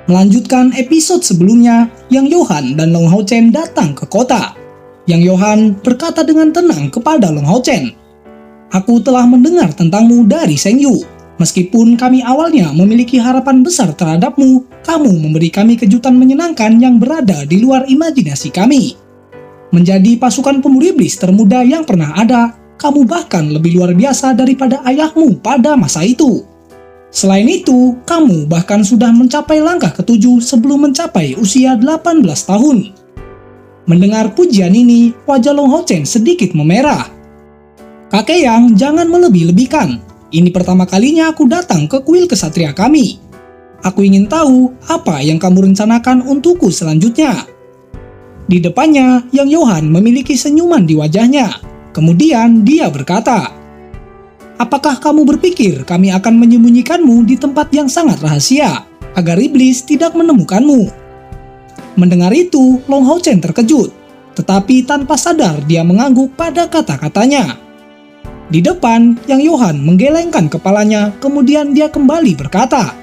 Melanjutkan episode sebelumnya, Yang Yohan dan Long Hao Chen datang ke kota. Yang Yohan berkata dengan tenang kepada Long Hao Chen, "Aku telah mendengar tentangmu dari Seng Yu. Meskipun kami awalnya memiliki harapan besar terhadapmu, kamu memberi kami kejutan menyenangkan yang berada di luar imajinasi kami. Menjadi pasukan pemburu iblis termuda yang pernah ada, kamu bahkan lebih luar biasa daripada ayahmu pada masa itu. Selain itu, kamu bahkan sudah mencapai langkah ke-7 sebelum mencapai usia 18 tahun. Mendengar pujian ini, wajah Long Hao Chen sedikit memerah. "Kakek Yang, jangan melebih-lebihkan. Ini pertama kalinya aku datang ke kuil kesatria kami. Aku ingin tahu apa yang kamu rencanakan untukku selanjutnya." Di depannya, Yang Yohan memiliki senyuman di wajahnya. Kemudian dia berkata, "Apakah kamu berpikir kami akan menyembunyikanmu di tempat yang sangat rahasia, agar iblis tidak menemukanmu?" Mendengar itu, Long Hao Chen terkejut, tetapi tanpa sadar dia mengangguk pada kata-katanya. Di depan, Yang Yohan menggelengkan kepalanya, kemudian dia kembali berkata,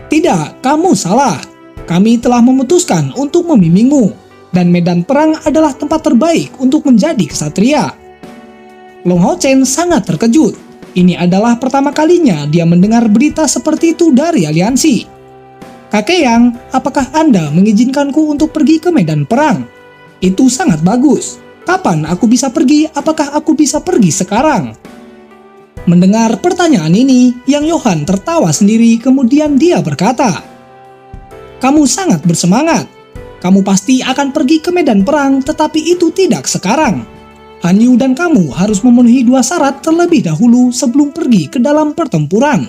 "Tidak, kamu salah. Kami telah memutuskan untuk membimbingmu, dan medan perang adalah tempat terbaik untuk menjadi kesatria." Long Hao Chen sangat terkejut. Ini adalah pertama kalinya dia mendengar berita seperti itu dari aliansi. "Kakek Yang, apakah Anda mengizinkanku untuk pergi ke medan perang? Itu sangat bagus. Kapan aku bisa pergi? Apakah aku bisa pergi sekarang?" Mendengar pertanyaan ini, Yang Yohan tertawa sendiri, kemudian dia berkata, "Kamu sangat bersemangat. Kamu pasti akan pergi ke medan perang, tetapi itu tidak sekarang. Han Yu dan kamu harus memenuhi 2 syarat terlebih dahulu sebelum pergi ke dalam pertempuran."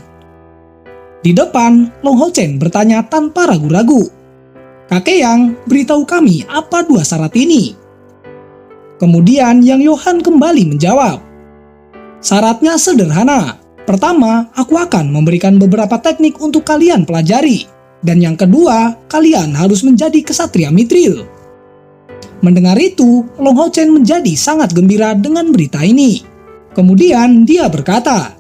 Di depan, Long Hao Chen bertanya tanpa ragu-ragu, "Kakek Yang, beritahu kami apa 2 syarat ini?" Kemudian Yang Yohan kembali menjawab, "Syaratnya sederhana. Pertama, aku akan memberikan beberapa teknik untuk kalian pelajari. Dan yang kedua, kalian harus menjadi kesatria Mithril." Mendengar itu, Long Hao Chen menjadi sangat gembira dengan berita ini. Kemudian dia berkata,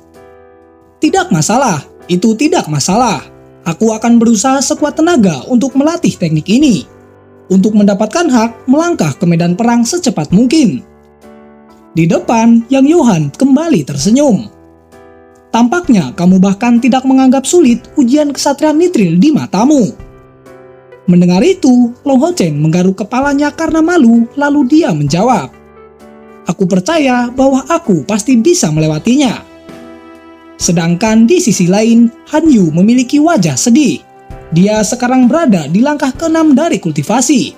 "Tidak masalah, itu tidak masalah. Aku akan berusaha sekuat tenaga untuk melatih teknik ini, untuk mendapatkan hak melangkah ke medan perang secepat mungkin." Di depan, Yang Yohan kembali tersenyum. "Tampaknya kamu bahkan tidak menganggap sulit ujian kesatria Mithril di matamu." Mendengar itu, Long Hao Chen menggaruk kepalanya karena malu, lalu dia menjawab, "Aku percaya bahwa aku pasti bisa melewatinya." Sedangkan di sisi lain, Han Yu memiliki wajah sedih. Dia sekarang berada di langkah ke-6 dari kultivasi.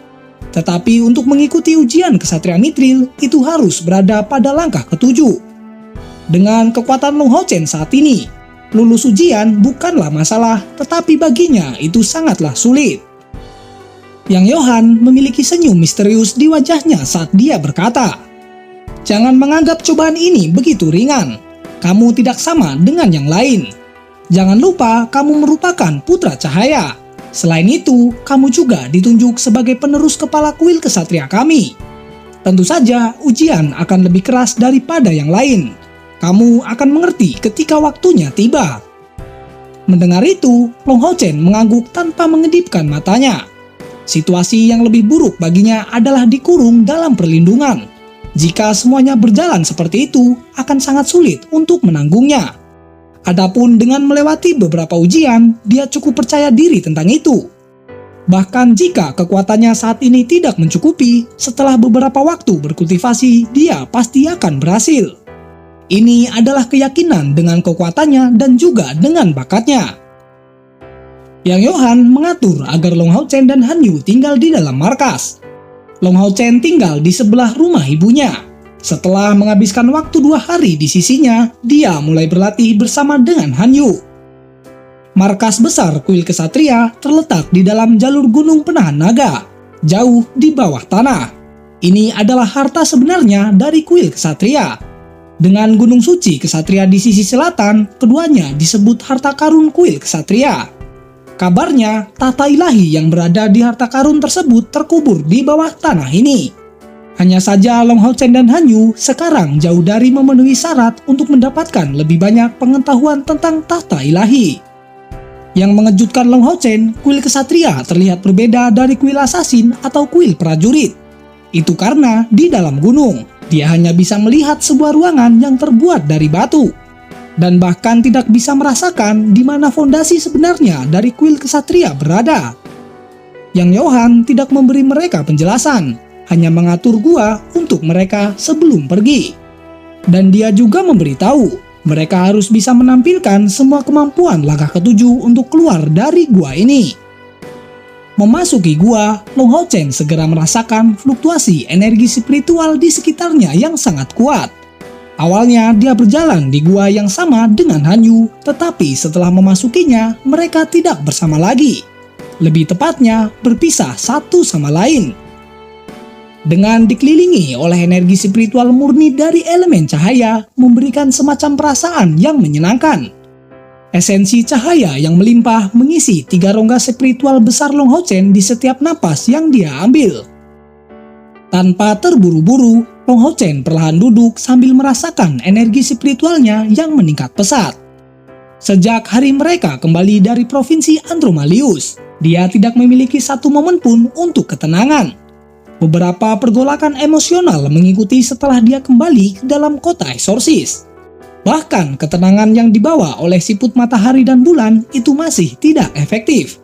Tetapi untuk mengikuti ujian kesatria Mithril, itu harus berada pada langkah ke-7. Dengan kekuatan Long Hao Chen saat ini, lulus ujian bukanlah masalah, tetapi baginya itu sangatlah sulit. Yang Yohan memiliki senyum misterius di wajahnya saat dia berkata, "Jangan menganggap cobaan ini begitu ringan. Kamu tidak sama dengan yang lain. Jangan lupa kamu merupakan putra cahaya. Selain itu, kamu juga ditunjuk sebagai penerus kepala kuil kesatria kami. Tentu saja ujian akan lebih keras daripada yang lain. Kamu akan mengerti ketika waktunya tiba." Mendengar itu, Long Hao Chen mengangguk tanpa mengedipkan matanya. Situasi yang lebih buruk baginya adalah dikurung dalam perlindungan. Jika semuanya berjalan seperti itu, akan sangat sulit untuk menanggungnya. Adapun dengan melewati beberapa ujian, dia cukup percaya diri tentang itu. Bahkan jika kekuatannya saat ini tidak mencukupi, setelah beberapa waktu berkultivasi, dia pasti akan berhasil. Ini adalah keyakinan dengan kekuatannya dan juga dengan bakatnya. Yang Yohan mengatur agar Long Hao Chen dan Han Yu tinggal di dalam markas. Long Hao Chen tinggal di sebelah rumah ibunya. Setelah menghabiskan waktu 2 hari di sisinya, dia mulai berlatih bersama dengan Han Yu. Markas besar kuil kesatria terletak di dalam jalur gunung penahan naga, jauh di bawah tanah. Ini adalah harta sebenarnya dari kuil kesatria. Dengan gunung suci kesatria di sisi selatan, keduanya disebut harta karun kuil kesatria. Kabarnya, tahta ilahi yang berada di harta karun tersebut terkubur di bawah tanah ini. Hanya saja Long Hao Chen dan Han Yu sekarang jauh dari memenuhi syarat untuk mendapatkan lebih banyak pengetahuan tentang tahta ilahi. Yang mengejutkan Long Hao Chen, kuil kesatria terlihat berbeda dari kuil assassin atau kuil prajurit. Itu karena di dalam gunung, dia hanya bisa melihat sebuah ruangan yang terbuat dari batu. Dan bahkan tidak bisa merasakan di mana fondasi sebenarnya dari kuil kesatria berada. Yang Yohan tidak memberi mereka penjelasan, hanya mengatur gua untuk mereka sebelum pergi. Dan dia juga memberitahu, mereka harus bisa menampilkan semua kemampuan langkah ketujuh untuk keluar dari gua ini. Memasuki gua, Long Hao Chen segera merasakan fluktuasi energi spiritual di sekitarnya yang sangat kuat. Awalnya dia berjalan di gua yang sama dengan Hanyu, tetapi setelah memasukinya, mereka tidak bersama lagi. Lebih tepatnya, berpisah satu sama lain. Dengan dikelilingi oleh energi spiritual murni dari elemen cahaya, memberikan semacam perasaan yang menyenangkan. Esensi cahaya yang melimpah mengisi 3 rongga spiritual besar Long Hao Chen di setiap napas yang dia ambil. Tanpa terburu-buru, Long Hao Chen perlahan duduk sambil merasakan energi spiritualnya yang meningkat pesat. Sejak hari mereka kembali dari provinsi Andromalius, dia tidak memiliki satu momen pun untuk ketenangan. Beberapa pergolakan emosional mengikuti setelah dia kembali ke dalam kota eksorsis. Bahkan ketenangan yang dibawa oleh siput matahari dan bulan itu masih tidak efektif.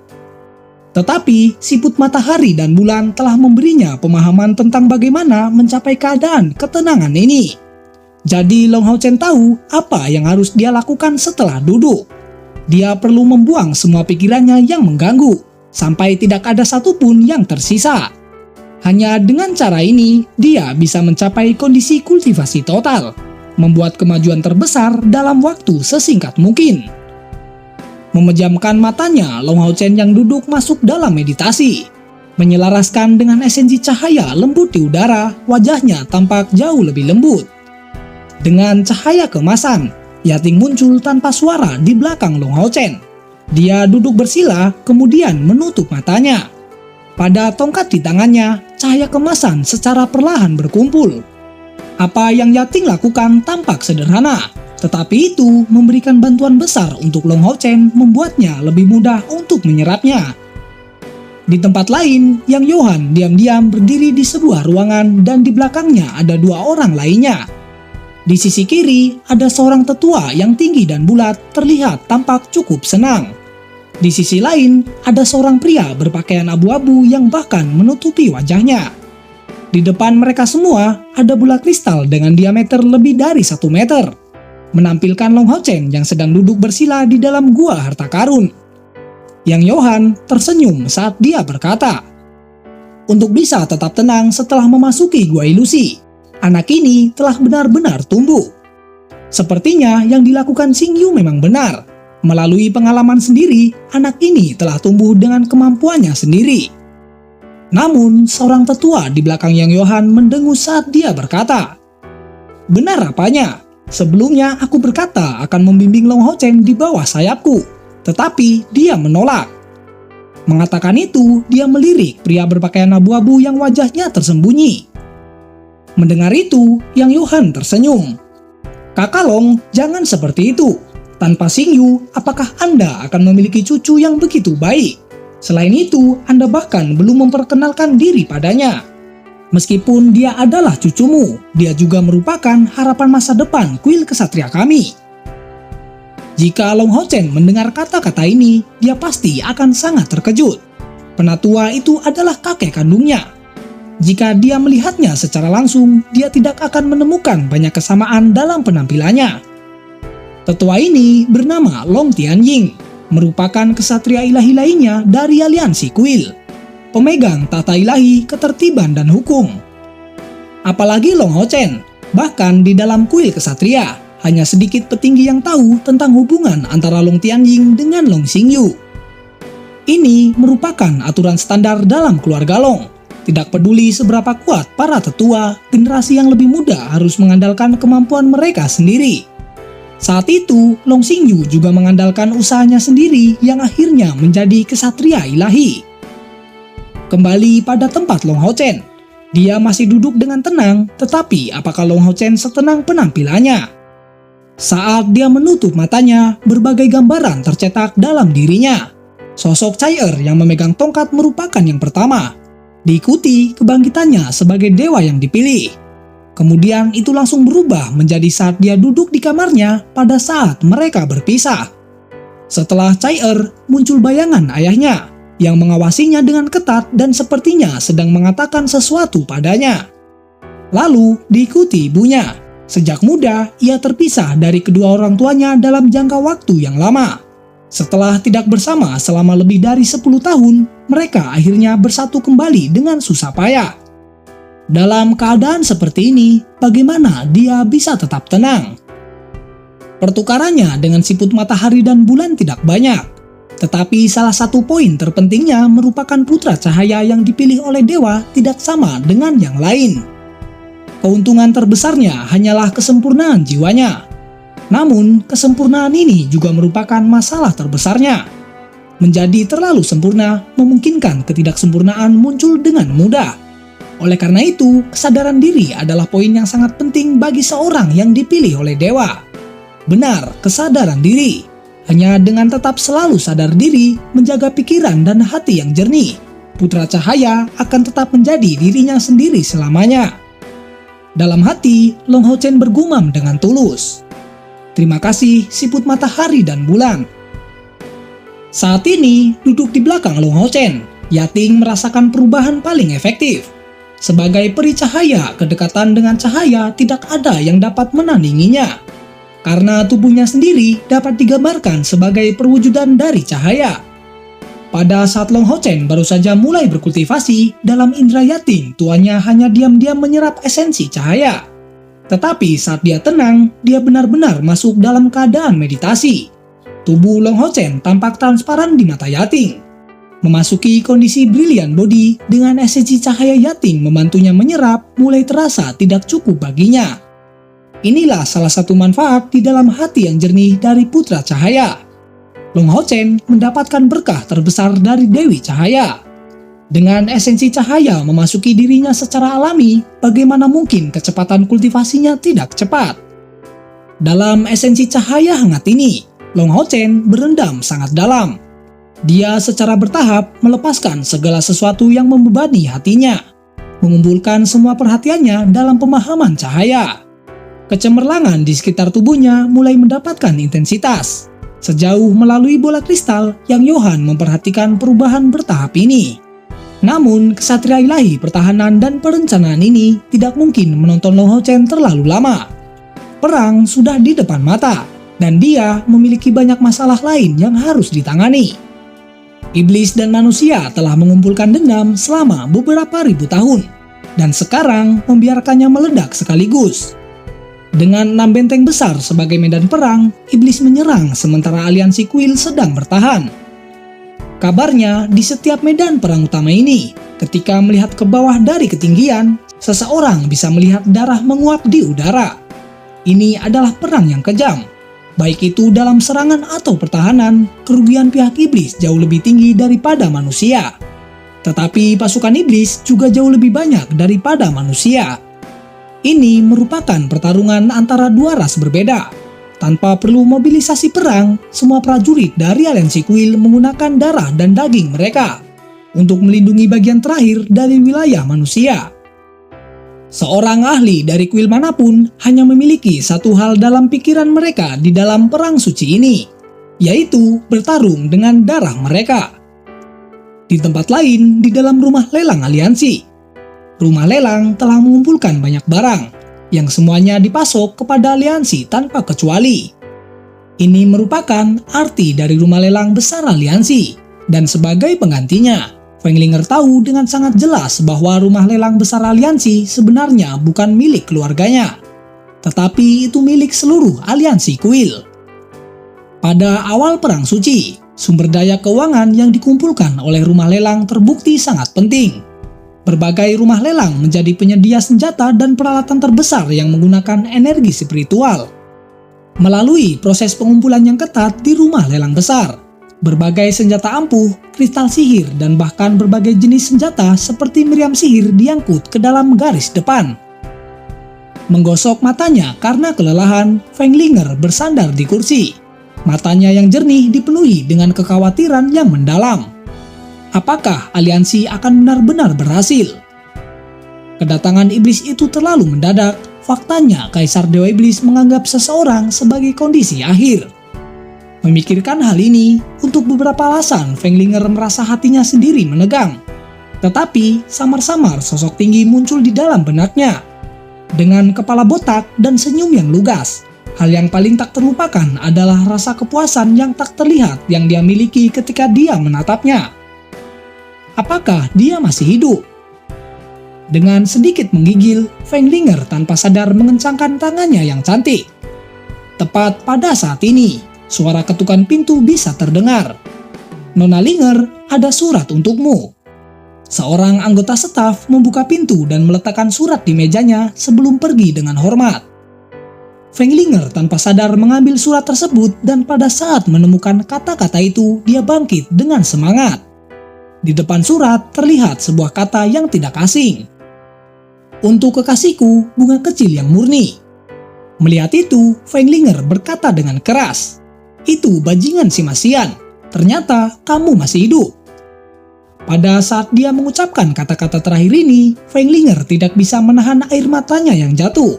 Tetapi siput matahari dan bulan telah memberinya pemahaman tentang bagaimana mencapai keadaan ketenangan ini. Jadi Long Hao Chen tahu apa yang harus dia lakukan setelah duduk. Dia perlu membuang semua pikirannya yang mengganggu, sampai tidak ada satupun yang tersisa. Hanya dengan cara ini, dia bisa mencapai kondisi kultivasi total, membuat kemajuan terbesar dalam waktu sesingkat mungkin. Memejamkan matanya, Long Hao Chen yang duduk masuk dalam meditasi. Menyelaraskan dengan esensi cahaya lembut di udara, wajahnya tampak jauh lebih lembut. Dengan cahaya kemasan, Yating muncul tanpa suara di belakang Long Hao Chen. Dia duduk bersila, kemudian menutup matanya. Pada tongkat di tangannya, cahaya kemasan secara perlahan berkumpul. Apa yang Yating lakukan tampak sederhana, tetapi itu memberikan bantuan besar untuk Long Hao Chen, membuatnya lebih mudah untuk menyerapnya. Di tempat lain, Yang Yohan diam-diam berdiri di sebuah ruangan dan di belakangnya ada 2 orang lainnya. Di sisi kiri, ada seorang tetua yang tinggi dan bulat, terlihat tampak cukup senang. Di sisi lain, ada seorang pria berpakaian abu-abu yang bahkan menutupi wajahnya. Di depan mereka semua, ada bola kristal dengan diameter lebih dari 1 meter, menampilkan Long Hao Chen yang sedang duduk bersila di dalam gua harta karun. Yang Yohan tersenyum saat dia berkata, "Untuk bisa tetap tenang setelah memasuki gua ilusi, anak ini telah benar-benar tumbuh. Sepertinya yang dilakukan Xingyu memang benar. Melalui pengalaman sendiri, anak ini telah tumbuh dengan kemampuannya sendiri." Namun, seorang tetua di belakang Yang Yohan mendengus saat dia berkata, "Benar apanya? Sebelumnya aku berkata akan membimbing Long Hao Chen di bawah sayapku, tetapi dia menolak." Mengatakan itu, dia melirik pria berpakaian abu-abu yang wajahnya tersembunyi. Mendengar itu, Yang Yohan tersenyum. "Kakak Long, jangan seperti itu. Tanpa Xingyu, apakah Anda akan memiliki cucu yang begitu baik? Selain itu, Anda bahkan belum memperkenalkan diri padanya. Meskipun dia adalah cucumu, dia juga merupakan harapan masa depan kuil kesatria kami." Jika Long Hao Chen mendengar kata-kata ini, dia pasti akan sangat terkejut. Penatua itu adalah kakek kandungnya. Jika dia melihatnya secara langsung, dia tidak akan menemukan banyak kesamaan dalam penampilannya. Tetua ini bernama Long Tianying, merupakan kesatria ilahi lainnya dari aliansi kuil, pemegang tata ilahi, ketertiban, dan hukum. Apalagi Long Hao Chen, bahkan di dalam kuil kesatria, hanya sedikit petinggi yang tahu tentang hubungan antara Long Tianying dengan Long Xingyu. Ini merupakan aturan standar dalam keluarga Long. Tidak peduli seberapa kuat para tetua, generasi yang lebih muda harus mengandalkan kemampuan mereka sendiri. Saat itu, Long Xingyu juga mengandalkan usahanya sendiri yang akhirnya menjadi kesatria ilahi. Kembali pada tempat Long Hao Chen, dia masih duduk dengan tenang, tetapi apakah Long Hao Chen setenang penampilannya? Saat dia menutup matanya, berbagai gambaran tercetak dalam dirinya. Sosok Chai-er yang memegang tongkat merupakan yang pertama. Diikuti kebangkitannya sebagai dewa yang dipilih. Kemudian itu langsung berubah menjadi saat dia duduk di kamarnya pada saat mereka berpisah. Setelah Chai-er, muncul bayangan ayahnya yang mengawasinya dengan ketat dan sepertinya sedang mengatakan sesuatu padanya. Lalu diikuti ibunya. Sejak muda, ia terpisah dari kedua orang tuanya dalam jangka waktu yang lama. Setelah tidak bersama selama lebih dari 10 tahun, mereka akhirnya bersatu kembali dengan susah payah. Dalam keadaan seperti ini, bagaimana dia bisa tetap tenang? Pertukarannya dengan siput matahari dan bulan tidak banyak. Tetapi salah satu poin terpentingnya merupakan putra cahaya yang dipilih oleh dewa tidak sama dengan yang lain. Keuntungan terbesarnya hanyalah kesempurnaan jiwanya. Namun, kesempurnaan ini juga merupakan masalah terbesarnya. Menjadi terlalu sempurna memungkinkan ketidaksempurnaan muncul dengan mudah. Oleh karena itu, kesadaran diri adalah poin yang sangat penting bagi seorang yang dipilih oleh dewa. Benar, kesadaran diri. Hanya dengan tetap selalu sadar diri, menjaga pikiran dan hati yang jernih, putra cahaya akan tetap menjadi dirinya sendiri selamanya. Dalam hati, Long Hao Chen bergumam dengan tulus. Terima kasih siput matahari dan bulan. Saat ini, duduk di belakang Long Hao Chen, Yating merasakan perubahan paling efektif. Sebagai peri cahaya, kedekatan dengan cahaya tidak ada yang dapat menandinginya. Karena tubuhnya sendiri dapat digambarkan sebagai perwujudan dari cahaya. Pada saat Long Hao Chen baru saja mulai berkultivasi, dalam indera Yating, tuannya hanya diam-diam menyerap esensi cahaya. Tetapi saat dia tenang, dia benar-benar masuk dalam keadaan meditasi. Tubuh Long Hao Chen tampak transparan di mata Yating. Memasuki kondisi brilliant body dengan esensi cahaya Yating membantunya menyerap mulai terasa tidak cukup baginya. Inilah salah satu manfaat di dalam hati yang jernih dari putra cahaya. Long Hao Chen mendapatkan berkah terbesar dari Dewi Cahaya. Dengan esensi cahaya memasuki dirinya secara alami, bagaimana mungkin kecepatan kultivasinya tidak cepat? Dalam esensi cahaya hangat ini, Long Hao Chen berendam sangat dalam. Dia secara bertahap melepaskan segala sesuatu yang membebani hatinya, mengumpulkan semua perhatiannya dalam pemahaman cahaya. Kecemerlangan di sekitar tubuhnya mulai mendapatkan intensitas, sejauh melalui bola kristal yang Johan memperhatikan perubahan bertahap ini. Namun, kesatria ilahi pertahanan dan perencanaan ini tidak mungkin menonton Long Hao Chen terlalu lama. Perang sudah di depan mata, dan dia memiliki banyak masalah lain yang harus ditangani. Iblis dan manusia telah mengumpulkan dendam selama beberapa ribu tahun, dan sekarang membiarkannya meledak sekaligus. Dengan 6 benteng besar sebagai medan perang, iblis menyerang sementara aliansi kuil sedang bertahan. Kabarnya, di setiap medan perang utama ini, ketika melihat ke bawah dari ketinggian, seseorang bisa melihat darah menguap di udara. Ini adalah perang yang kejam. Baik itu dalam serangan atau pertahanan, kerugian pihak iblis jauh lebih tinggi daripada manusia. Tetapi pasukan iblis juga jauh lebih banyak daripada manusia. Ini merupakan pertarungan antara dua ras berbeda. Tanpa perlu mobilisasi perang, semua prajurit dari aliansi kuil menggunakan darah dan daging mereka untuk melindungi bagian terakhir dari wilayah manusia. Seorang ahli dari kuil manapun hanya memiliki satu hal dalam pikiran mereka di dalam perang suci ini, yaitu bertarung dengan darah mereka. Di tempat lain, di dalam rumah lelang aliansi, rumah lelang telah mengumpulkan banyak barang yang semuanya dipasok kepada aliansi tanpa kecuali. Ini merupakan arti dari rumah lelang besar aliansi, dan sebagai penggantinya, Feng Linger tahu dengan sangat jelas bahwa rumah lelang besar aliansi sebenarnya bukan milik keluarganya, tetapi itu milik seluruh aliansi kuil. Pada awal perang suci, sumber daya keuangan yang dikumpulkan oleh rumah lelang terbukti sangat penting. Berbagai rumah lelang menjadi penyedia senjata dan peralatan terbesar yang menggunakan energi spiritual. Melalui proses pengumpulan yang ketat di rumah lelang besar, berbagai senjata ampuh, kristal sihir, dan bahkan berbagai jenis senjata seperti meriam sihir diangkut ke dalam garis depan. Menggosok matanya karena kelelahan, Fenglinger bersandar di kursi. Matanya yang jernih dipenuhi dengan kekhawatiran yang mendalam. Apakah aliansi akan benar-benar berhasil? Kedatangan iblis itu terlalu mendadak. Faktanya, Kaisar Dewa Iblis menganggap seseorang sebagai kondisi akhir. Memikirkan hal ini, untuk beberapa alasan Fenglinger merasa hatinya sendiri menegang. Tetapi, samar-samar sosok tinggi muncul di dalam benaknya. Dengan kepala botak dan senyum yang lugas, hal yang paling tak terlupakan adalah rasa kepuasan yang tak terlihat yang dia miliki ketika dia menatapnya. Apakah dia masih hidup? Dengan sedikit menggigil, Fenglinger tanpa sadar mengencangkan tangannya yang cantik. Tepat pada saat ini, suara ketukan pintu bisa terdengar. "Nona Linger, ada surat untukmu." Seorang anggota staf membuka pintu dan meletakkan surat di mejanya sebelum pergi dengan hormat. Fenglinger tanpa sadar mengambil surat tersebut dan pada saat menemukan kata-kata itu, dia bangkit dengan semangat. Di depan surat terlihat sebuah kata yang tidak asing. "Untuk kekasihku, bunga kecil yang murni." Melihat itu, Fenglinger berkata dengan keras, "Itu bajingan si Masian, ternyata kamu masih hidup." Pada saat dia mengucapkan kata-kata terakhir ini, Fenglinger tidak bisa menahan air matanya yang jatuh.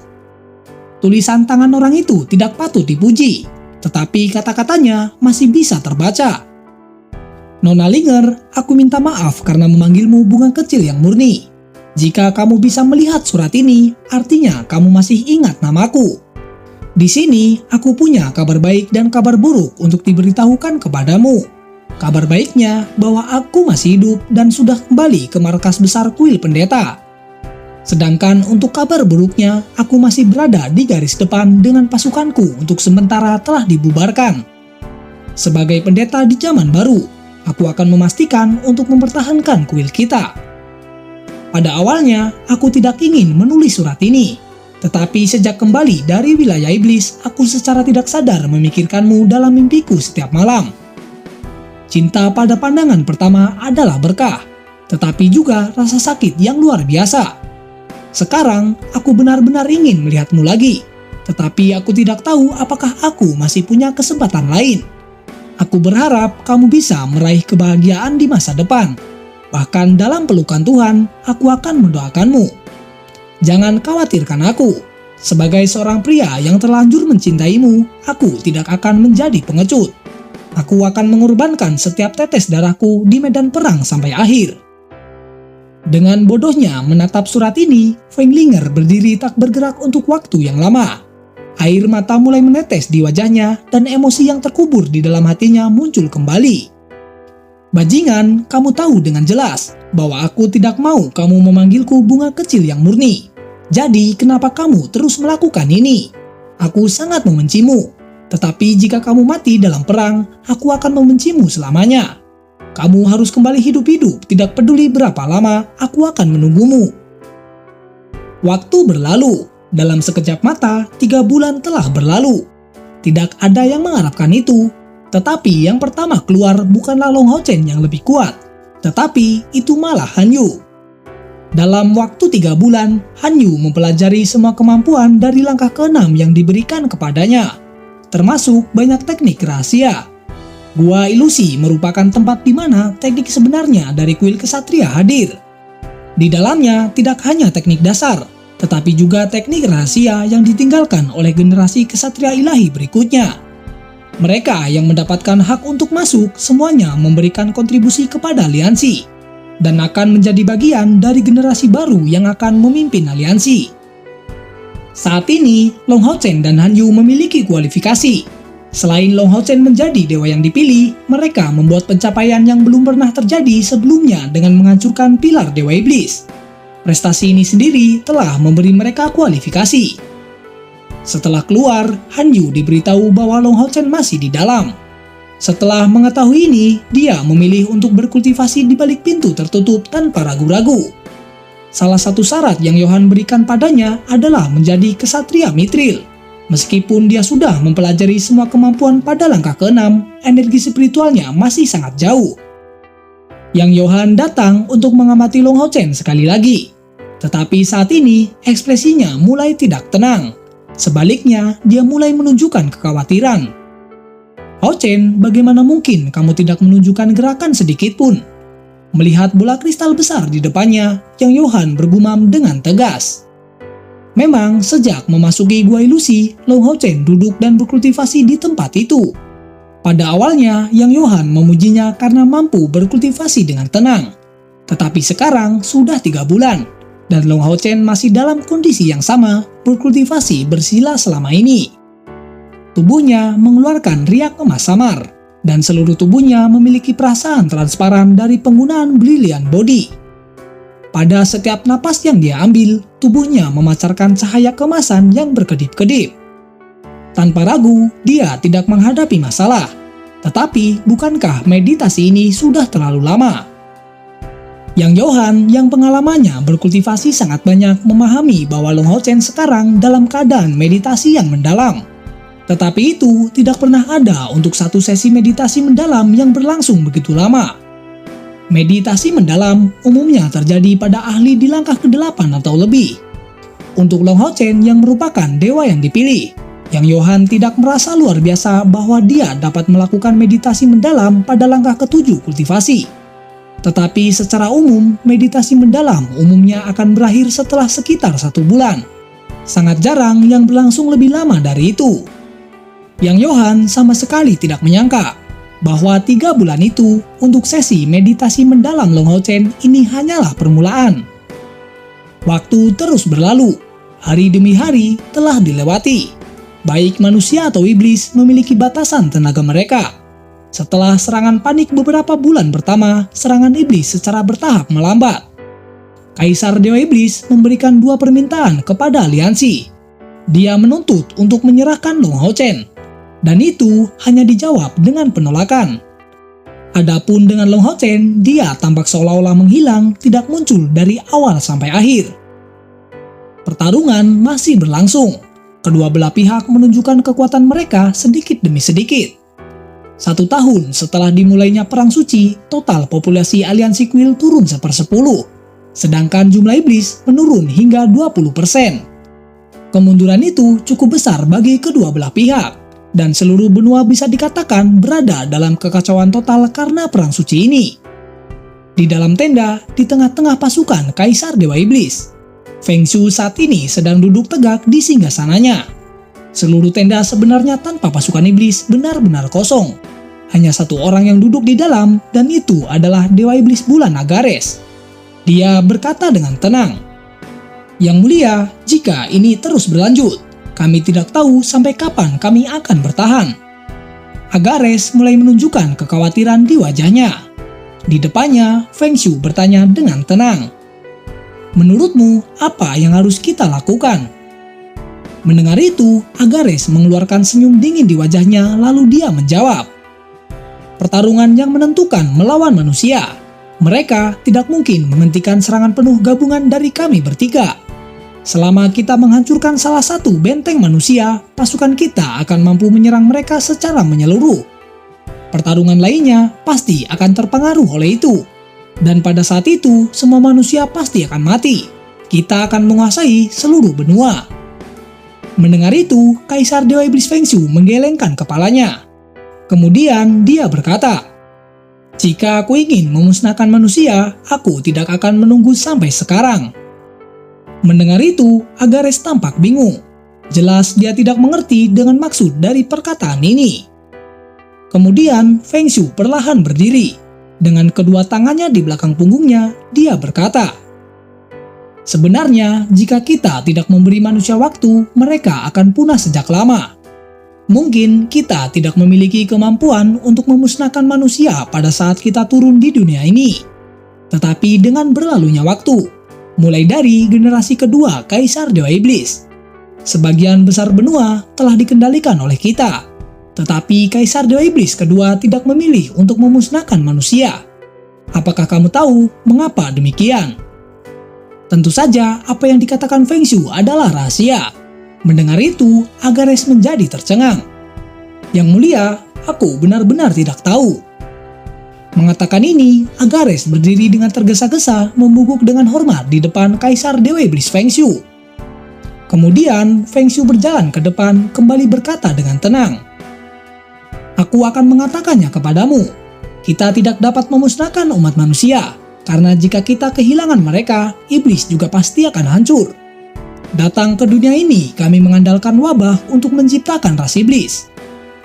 Tulisan tangan orang itu tidak patut dipuji, tetapi kata-katanya masih bisa terbaca. "Nona Linger, aku minta maaf karena memanggilmu bunga kecil yang murni. Jika kamu bisa melihat surat ini, artinya kamu masih ingat namaku. Di sini, aku punya kabar baik dan kabar buruk untuk diberitahukan kepadamu. Kabar baiknya bahwa aku masih hidup dan sudah kembali ke markas besar kuil pendeta. Sedangkan untuk kabar buruknya, aku masih berada di garis depan dengan pasukanku untuk sementara telah dibubarkan. Sebagai pendeta di zaman baru, aku akan memastikan untuk mempertahankan kuil kita. Pada awalnya, aku tidak ingin menulis surat ini. Tetapi sejak kembali dari wilayah iblis, aku secara tidak sadar memikirkanmu dalam mimpiku setiap malam. Cinta pada pandangan pertama adalah berkah, tetapi juga rasa sakit yang luar biasa. Sekarang, aku benar-benar ingin melihatmu lagi, tetapi aku tidak tahu apakah aku masih punya kesempatan lain. Aku berharap kamu bisa meraih kebahagiaan di masa depan. Bahkan dalam pelukan Tuhan, aku akan mendoakanmu. Jangan khawatirkan aku. Sebagai seorang pria yang terlanjur mencintaimu, aku tidak akan menjadi pengecut. Aku akan mengorbankan setiap tetes darahku di medan perang sampai akhir." Dengan bodohnya menatap surat ini, Fenglinger berdiri tak bergerak untuk waktu yang lama. Air mata mulai menetes di wajahnya dan emosi yang terkubur di dalam hatinya muncul kembali. "Bajingan, kamu tahu dengan jelas bahwa aku tidak mau kamu memanggilku bunga kecil yang murni. Jadi kenapa kamu terus melakukan ini? Aku sangat membencimu. Tetapi jika kamu mati dalam perang, aku akan membencimu selamanya. Kamu harus kembali hidup-hidup, tidak peduli berapa lama, aku akan menunggumu." Waktu berlalu. Dalam sekejap mata, 3 bulan telah berlalu. Tidak ada yang mengharapkan itu. Tetapi yang pertama keluar bukanlah Long Hao Chen yang lebih kuat, tetapi itu malah Han Yu. Dalam waktu 3 bulan, Han Yu mempelajari semua kemampuan dari langkah ke-6 yang diberikan kepadanya, termasuk banyak teknik rahasia. Gua Ilusi merupakan tempat di mana teknik sebenarnya dari kuil kesatria hadir. Di dalamnya tidak hanya teknik dasar, tetapi juga teknik rahasia yang ditinggalkan oleh generasi kesatria ilahi berikutnya. Mereka yang mendapatkan hak untuk masuk semuanya memberikan kontribusi kepada aliansi dan akan menjadi bagian dari generasi baru yang akan memimpin aliansi. Saat ini, Long Hao Chen dan Han Yu memiliki kualifikasi. Selain Long Hao Chen menjadi dewa yang dipilih, mereka membuat pencapaian yang belum pernah terjadi sebelumnya dengan menghancurkan pilar Dewa Iblis. Prestasi ini sendiri telah memberi mereka kualifikasi. Setelah keluar, Han Yu diberitahu bahwa Long Hao Chen masih di dalam. Setelah mengetahui ini, dia memilih untuk berkultivasi di balik pintu tertutup tanpa ragu-ragu. Salah satu syarat yang Yohan berikan padanya adalah menjadi kesatria Mithril. Meskipun dia sudah mempelajari semua kemampuan pada langkah ke-6, energi spiritualnya masih sangat jauh. Yang Yohan datang untuk mengamati Long Hao Chen sekali lagi. Tetapi saat ini, ekspresinya mulai tidak tenang. Sebaliknya, dia mulai menunjukkan kekhawatiran. Hao Chen, bagaimana mungkin kamu tidak menunjukkan gerakan sedikit pun? Melihat bola kristal besar di depannya, Yang Yohan bergumam dengan tegas. Memang, sejak memasuki gua ilusi, Long Hao Chen duduk dan berkultivasi di tempat itu. Pada awalnya, Yang Yohan memujinya karena mampu berkultivasi dengan tenang. Tetapi sekarang sudah 3 bulan, dan Long Hao Chen masih dalam kondisi yang sama, berkultivasi bersila selama ini. Tubuhnya mengeluarkan riak emas samar, dan seluruh tubuhnya memiliki perasaan transparan dari penggunaan Brilliant Body. Pada setiap napas yang dia ambil, tubuhnya memancarkan cahaya keemasan yang berkedip-kedip. Tanpa ragu, dia tidak menghadapi masalah. Tetapi, bukankah meditasi ini sudah terlalu lama? Yang Yohan yang pengalamannya berkultivasi sangat banyak memahami bahwa Long Hao Chen sekarang dalam keadaan meditasi yang mendalam. Tetapi itu tidak pernah ada untuk satu sesi meditasi mendalam yang berlangsung begitu lama. Meditasi mendalam umumnya terjadi pada ahli di langkah ke-8 atau lebih. Untuk Long Hao Chen yang merupakan dewa yang dipilih, Yang Yohan tidak merasa luar biasa bahwa dia dapat melakukan meditasi mendalam pada langkah ke-7 kultivasi. Tetapi secara umum, meditasi mendalam umumnya akan berakhir setelah sekitar 1 bulan. Sangat jarang yang berlangsung lebih lama dari itu. Yang Yohan sama sekali tidak menyangka bahwa 3 bulan itu untuk sesi meditasi mendalam Long Hao Chen ini hanyalah permulaan. Waktu terus berlalu, hari demi hari telah dilewati. Baik manusia atau iblis memiliki batasan tenaga mereka. Setelah serangan panik beberapa bulan pertama, serangan iblis secara bertahap melambat. Kaisar Dewa Iblis memberikan 2 permintaan kepada aliansi. Dia menuntut untuk menyerahkan Long Hao Chen. Dan itu hanya dijawab dengan penolakan. Adapun dengan Long Hao Chen, dia tampak seolah-olah menghilang, tidak muncul dari awal sampai akhir. Pertarungan masih berlangsung. Kedua belah pihak menunjukkan kekuatan mereka sedikit demi sedikit. 1 tahun setelah dimulainya Perang Suci, total populasi aliansi kuil turun 1/10, sedangkan jumlah iblis menurun hingga 20%. Kemunduran itu cukup besar bagi kedua belah pihak. Dan seluruh benua bisa dikatakan berada dalam kekacauan total karena Perang Suci ini. Di dalam tenda, di tengah-tengah pasukan Kaisar Dewa Iblis, Feng Shui saat ini sedang duduk tegak di singgasananya. Seluruh tenda sebenarnya tanpa pasukan iblis benar-benar kosong. Hanya 1 orang yang duduk di dalam, dan itu adalah Dewa Iblis Bulan Agares. Dia berkata dengan tenang, "Yang mulia, jika ini terus berlanjut, kami tidak tahu sampai kapan kami akan bertahan." Agares mulai menunjukkan kekhawatiran di wajahnya. Di depannya, Feng Shui bertanya dengan tenang, "Menurutmu, apa yang harus kita lakukan?" Mendengar itu, Agares mengeluarkan senyum dingin di wajahnya, lalu dia menjawab, "Pertarungan yang menentukan melawan manusia. Mereka tidak mungkin menghentikan serangan penuh gabungan dari kami bertiga. Selama kita menghancurkan salah satu benteng manusia, pasukan kita akan mampu menyerang mereka secara menyeluruh. Pertarungan lainnya pasti akan terpengaruh oleh itu. Dan pada saat itu, semua manusia pasti akan mati. Kita akan menguasai seluruh benua." Mendengar itu, Kaisar Dewa Iblis Feng Shui menggelengkan kepalanya. Kemudian dia berkata, "Jika aku ingin memusnahkan manusia, aku tidak akan menunggu sampai sekarang." Mendengar itu, Agares tampak bingung. Jelas dia tidak mengerti dengan maksud dari perkataan ini. Kemudian Feng Shui perlahan berdiri. Dengan kedua tangannya di belakang punggungnya, dia berkata, "Sebenarnya, jika kita tidak memberi manusia waktu, mereka akan punah sejak lama. Mungkin kita tidak memiliki kemampuan untuk memusnahkan manusia pada saat kita turun di dunia ini. Tetapi dengan berlalunya waktu, mulai dari generasi kedua Kaisar Dewa Iblis, sebagian besar benua telah dikendalikan oleh kita. Tetapi Kaisar Dewa Iblis kedua tidak memilih untuk memusnahkan manusia. Apakah kamu tahu mengapa demikian?" Tentu saja apa yang dikatakan Feng Shui adalah rahasia. Mendengar itu, Agares menjadi tercengang. "Yang mulia, aku benar-benar tidak tahu." Mengatakan ini, Agares berdiri dengan tergesa-gesa membungkuk dengan hormat di depan Kaisar Dewa Iblis Feng Shui. Kemudian, Feng Shui berjalan ke depan kembali berkata dengan tenang, "Aku akan mengatakannya kepadamu. Kita tidak dapat memusnahkan umat manusia, karena jika kita kehilangan mereka, iblis juga pasti akan hancur. Datang ke dunia ini, kami mengandalkan wabah untuk menciptakan ras iblis.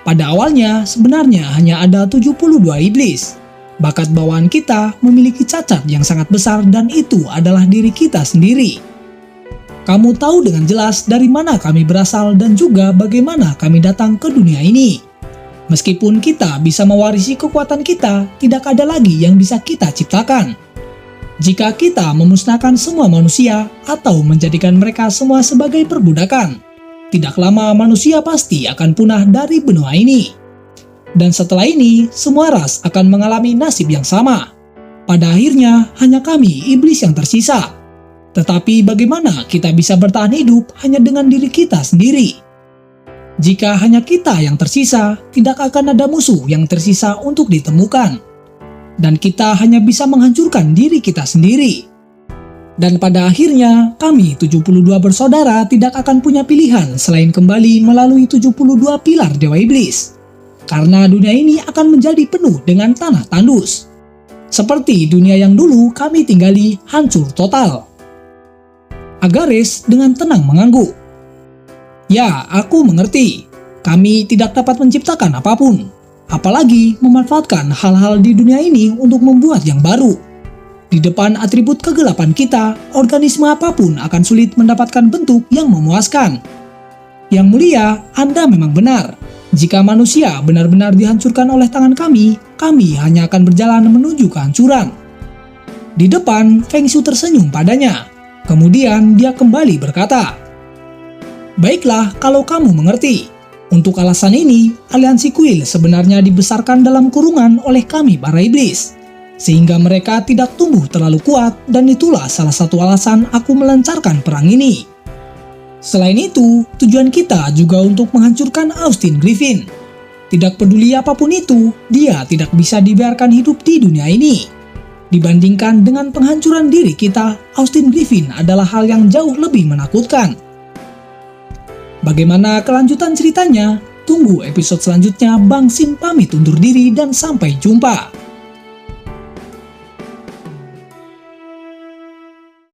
Pada awalnya, sebenarnya hanya ada 72 iblis. Bakat bawaan kita memiliki cacat yang sangat besar dan itu adalah diri kita sendiri. Kamu tahu dengan jelas dari mana kami berasal dan juga bagaimana kami datang ke dunia ini. Meskipun kita bisa mewarisi kekuatan kita, tidak ada lagi yang bisa kita ciptakan. Jika kita memusnahkan semua manusia atau menjadikan mereka semua sebagai perbudakan, tidak lama manusia pasti akan punah dari benua ini. Dan setelah ini, semua ras akan mengalami nasib yang sama. Pada akhirnya, hanya kami, iblis yang tersisa. Tetapi bagaimana kita bisa bertahan hidup hanya dengan diri kita sendiri? Jika hanya kita yang tersisa, tidak akan ada musuh yang tersisa untuk ditemukan. Dan kita hanya bisa menghancurkan diri kita sendiri. Dan pada akhirnya, kami 72 bersaudara tidak akan punya pilihan selain kembali melalui 72 pilar Dewa Iblis. Karena dunia ini akan menjadi penuh dengan tanah tandus. Seperti dunia yang dulu kami tinggali hancur total." Agares dengan tenang mengangguk. "Ya, aku mengerti. Kami tidak dapat menciptakan apapun, apalagi memanfaatkan hal-hal di dunia ini untuk membuat yang baru. Di depan atribut kegelapan kita, organisme apapun akan sulit mendapatkan bentuk yang memuaskan. Yang mulia, Anda memang benar. Jika manusia benar-benar dihancurkan oleh tangan kami hanya akan berjalan menuju kehancuran." Di depan, Feng Shui tersenyum padanya. Kemudian dia kembali berkata, "Baiklah kalau kamu mengerti. Untuk alasan ini, aliansi kuil sebenarnya dibesarkan dalam kurungan oleh kami para iblis, sehingga mereka tidak tumbuh terlalu kuat dan itulah salah satu alasan aku melancarkan perang ini. Selain itu, tujuan kita juga untuk menghancurkan Austin Griffin. Tidak peduli apapun itu, dia tidak bisa dibiarkan hidup di dunia ini. Dibandingkan dengan penghancuran diri kita, Austin Griffin adalah hal yang jauh lebih menakutkan." Bagaimana kelanjutan ceritanya? Tunggu episode selanjutnya. Bang Sin pamit undur diri dan sampai jumpa.